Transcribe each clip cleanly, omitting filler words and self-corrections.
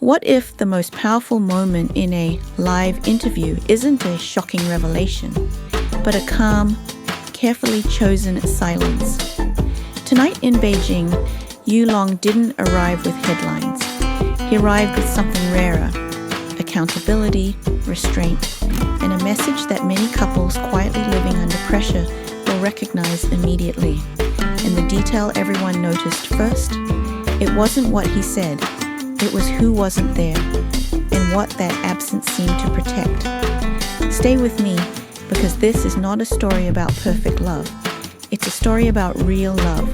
What if the most powerful moment in a live interview isn't a shocking revelation, but a calm, carefully chosen silence? Tonight in Beijing, Yu Long didn't arrive with headlines. He arrived with something rarer: accountability, restraint, and a message that many couples quietly living under pressure will recognize immediately. And the detail everyone noticed first? It wasn't what he said, it was who wasn't there, and what that absence seemed to protect. Stay with me, because this is not a story about perfect love. It's a story about real love,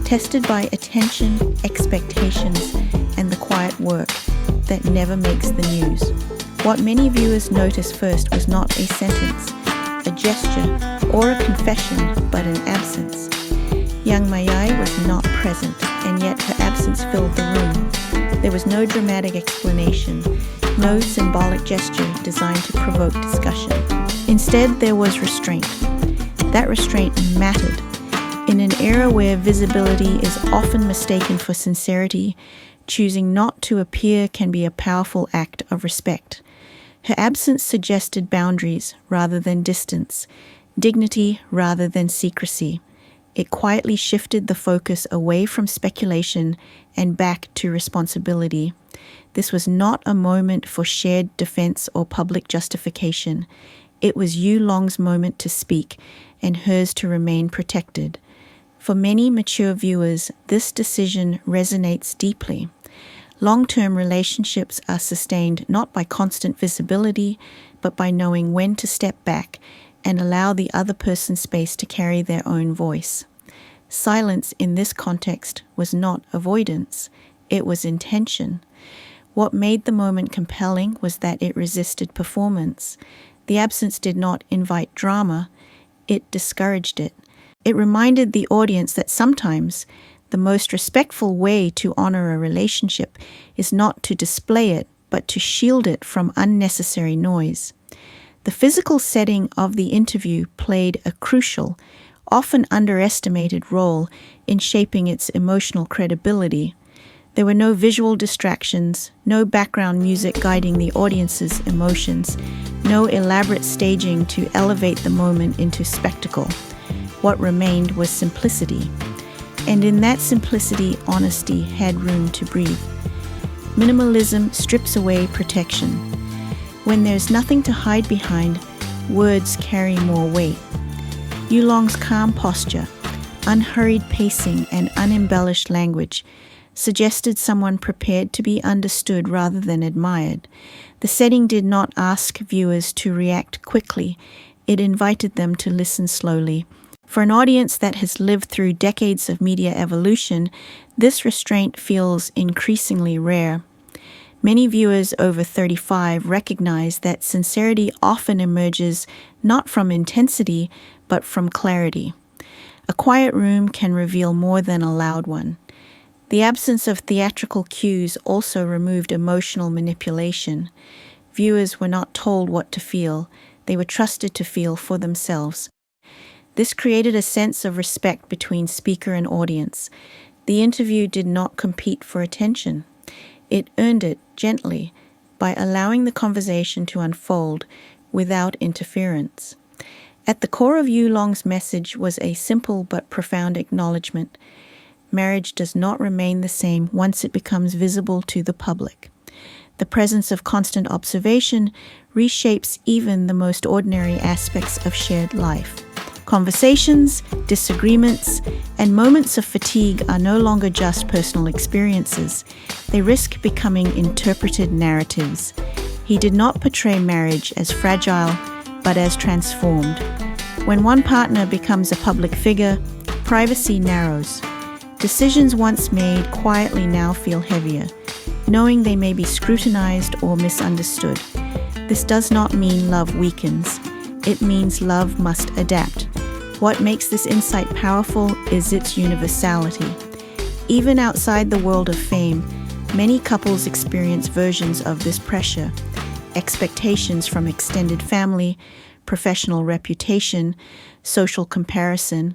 tested by attention, expectations, and the quiet work that never makes the news. What many viewers noticed first was not a sentence, a gesture, or a confession, but an absence. Young Mayai was not present, and yet her absence filled the room. There was no dramatic explanation, no symbolic gesture designed to provoke discussion. Instead, there was restraint. That restraint mattered. In an era where visibility is often mistaken for sincerity, choosing not to appear can be a powerful act of respect. Her absence suggested boundaries rather than distance, dignity rather than secrecy. It quietly shifted the focus away from speculation and back to responsibility. This was not a moment for shared defense or public justification. It was Yu Long's moment to speak and hers to remain protected. For many mature viewers, this decision resonates deeply. Long-term relationships are sustained not by constant visibility, but by knowing when to step back and allow the other person space to carry their own voice. Silence in this context was not avoidance, it was intention. What made the moment compelling was that it resisted performance. The absence did not invite drama, it discouraged it. It reminded the audience that sometimes the most respectful way to honor a relationship is not to display it, but to shield it from unnecessary noise. The physical setting of the interview played a crucial, often underestimated role in shaping its emotional credibility. There were no visual distractions, no background music guiding the audience's emotions, no elaborate staging to elevate the moment into spectacle. What remained was simplicity. And in that simplicity, honesty had room to breathe. Minimalism strips away protection. When there's nothing to hide behind, words carry more weight. Yu Long's calm posture, unhurried pacing, and unembellished language suggested someone prepared to be understood rather than admired. The setting did not ask viewers to react quickly. It invited them to listen slowly. For an audience that has lived through decades of media evolution, this restraint feels increasingly rare. Many viewers over 35 recognize that sincerity often emerges not from intensity, but from clarity. A quiet room can reveal more than a loud one. The absence of theatrical cues also removed emotional manipulation. Viewers were not told what to feel, they were trusted to feel for themselves. This created a sense of respect between speaker and audience. The interview did not compete for attention. It earned it gently by allowing the conversation to unfold without interference. At the core of Yu Long's message was a simple but profound acknowledgement. Marriage does not remain the same once it becomes visible to the public. The presence of constant observation reshapes even the most ordinary aspects of shared life. Conversations, disagreements, and moments of fatigue are no longer just personal experiences. They risk becoming interpreted narratives. He did not portray marriage as fragile, but as transformed. When one partner becomes a public figure, privacy narrows. Decisions once made quietly now feel heavier, knowing they may be scrutinized or misunderstood. This does not mean love weakens. It means love must adapt. What makes this insight powerful is its universality. Even outside the world of fame, many couples experience versions of this pressure. Expectations from extended family, professional reputation, social comparison.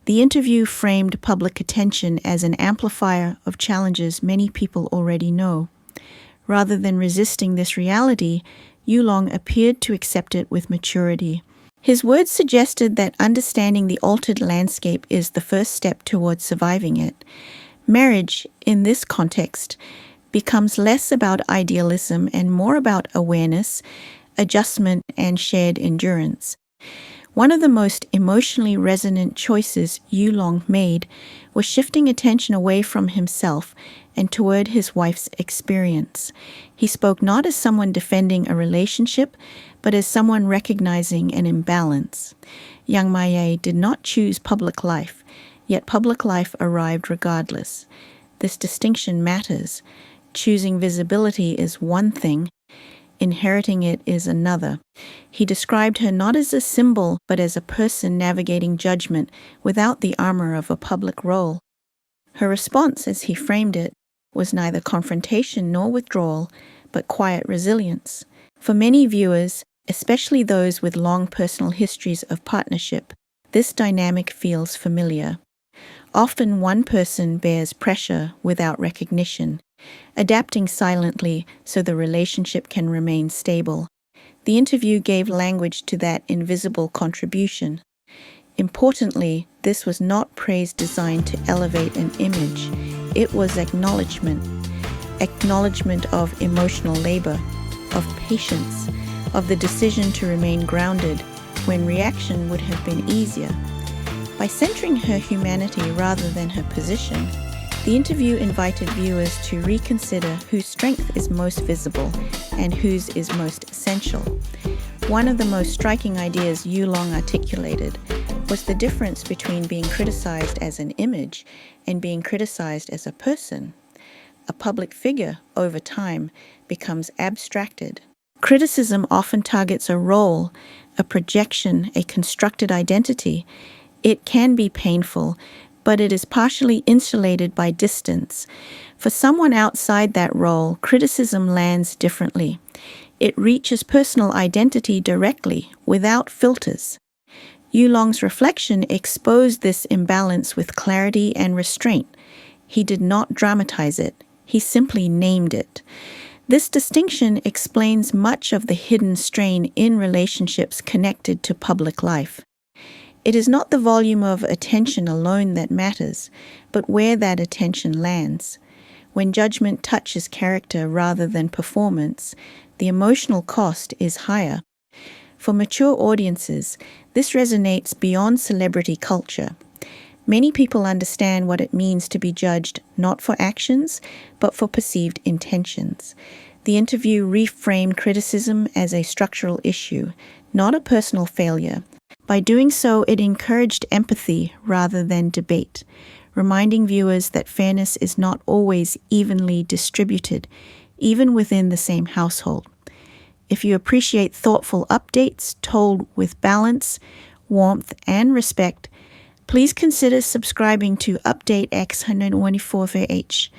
The interview framed public attention as an amplifier of challenges many people already know. Rather than resisting this reality, Yulong appeared to accept it with maturity. His words suggested that understanding the altered landscape is the first step towards surviving it. Marriage, in this context, becomes less about idealism and more about awareness, adjustment, and shared endurance. One of the most emotionally resonant choices Yulong made was shifting attention away from himself and toward his wife's experience. He spoke not as someone defending a relationship, but as someone recognizing an imbalance. Yang Maye did not choose public life, yet public life arrived regardless. This distinction matters. Choosing visibility is one thing, inheriting it is another. He described her not as a symbol, but as a person navigating judgment without the armor of a public role. Her response, as he framed it, was neither confrontation nor withdrawal, but quiet resilience. For many viewers, especially those with long personal histories of partnership, this dynamic feels familiar. Often one person bears pressure without recognition, adapting silently so the relationship can remain stable. The interview gave language to that invisible contribution. Importantly, this was not praise designed to elevate an image. It was acknowledgement of emotional labor, of patience, of the decision to remain grounded when reaction would have been easier. By centering her humanity rather than her position, the interview invited viewers to reconsider whose strength is most visible and whose is most essential. One of the most striking ideas Yulong articulated was the difference between being criticized as an image and being criticized as a person. A public figure, over time, becomes abstracted. Criticism often targets a role, a projection, a constructed identity. It can be painful, but it is partially insulated by distance. For someone outside that role, criticism lands differently. It reaches personal identity directly, without filters. Yulong's reflection exposed this imbalance with clarity and restraint. He did not dramatize it. He simply named it. This distinction explains much of the hidden strain in relationships connected to public life. It is not the volume of attention alone that matters, but where that attention lands. When judgment touches character rather than performance, the emotional cost is higher. For mature audiences, this resonates beyond celebrity culture. Many people understand what it means to be judged not for actions, but for perceived intentions. The interview reframed criticism as a structural issue, not a personal failure. By doing so, it encouraged empathy rather than debate, reminding viewers that fairness is not always evenly distributed, even within the same household. If you appreciate thoughtful updates told with balance, warmth, and respect, please consider subscribing to Update X 124VH.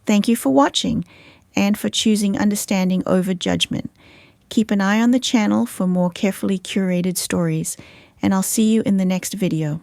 Thank you for watching and for choosing understanding over judgment. Keep an eye on the channel for more carefully curated stories, and I'll see you in the next video.